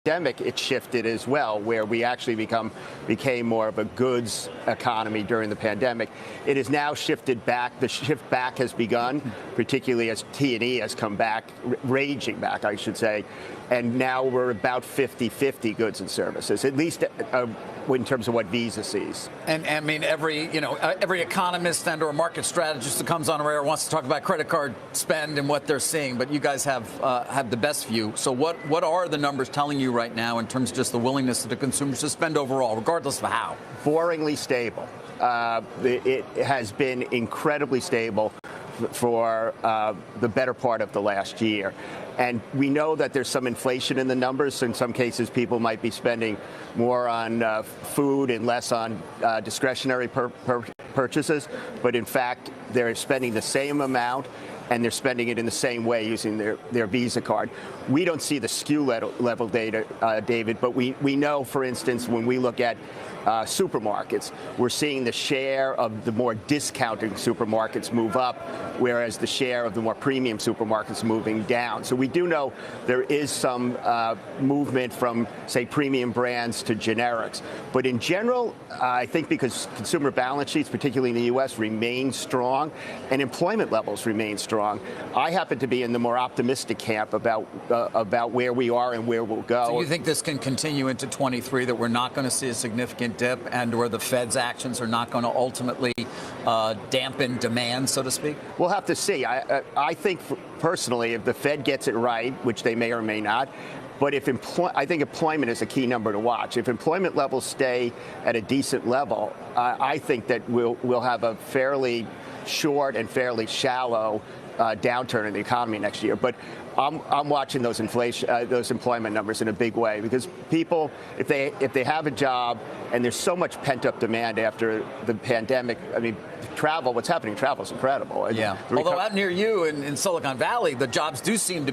pandemic, it shifted as well, where we actually became more of a goods economy during the pandemic. It has now shifted back. The shift back has begun, particularly as T&E has come back, raging back, I should say. And now we're about 50-50 goods and services, at least in terms of what Visa sees. And I mean, every economist and or market strategist that comes on our air wants to talk about credit card spend and what they're seeing. But you guys have the best view. So what are the numbers telling you right now in terms of just the willingness of the consumers to spend overall, regardless of how? Boringly stable. It has been incredibly stable for the better part of the last year. And we know that there's some inflation in the numbers. In some cases, people might be spending more on food and less on discretionary purchases. But in fact, they're spending the same amount, and they're spending it in the same way using their Visa card. We don't see the SKU level data, David, but we know, for instance, when we look at supermarkets, we're seeing the share of the more discounting supermarkets move up, whereas the share of the more premium supermarkets moving down. So we do know there is some movement from, say, premium brands to generics. But in general, I think because consumer balance sheets, particularly in the U.S., remain strong and employment levels remain strong, I happen to be in the more optimistic camp about where we are and where we'll go. So you think this can continue into 23, that we're not going to see a significant dip, and where the Fed's actions are not going to ultimately dampen demand, so to speak? We'll have to see. I think personally, if the Fed gets it right, which they may or may not, but I think employment is a key number to watch. If employment levels stay at a decent level, I think that we'll have a fairly short and fairly shallow downturn in the economy next year. But I'm watching those employment numbers in a big way, because people, if they have a job, and there's so much pent-up demand after the pandemic. I mean, what's happening in travel is incredible. Yeah. Although out near you in Silicon Valley, the jobs do seem to be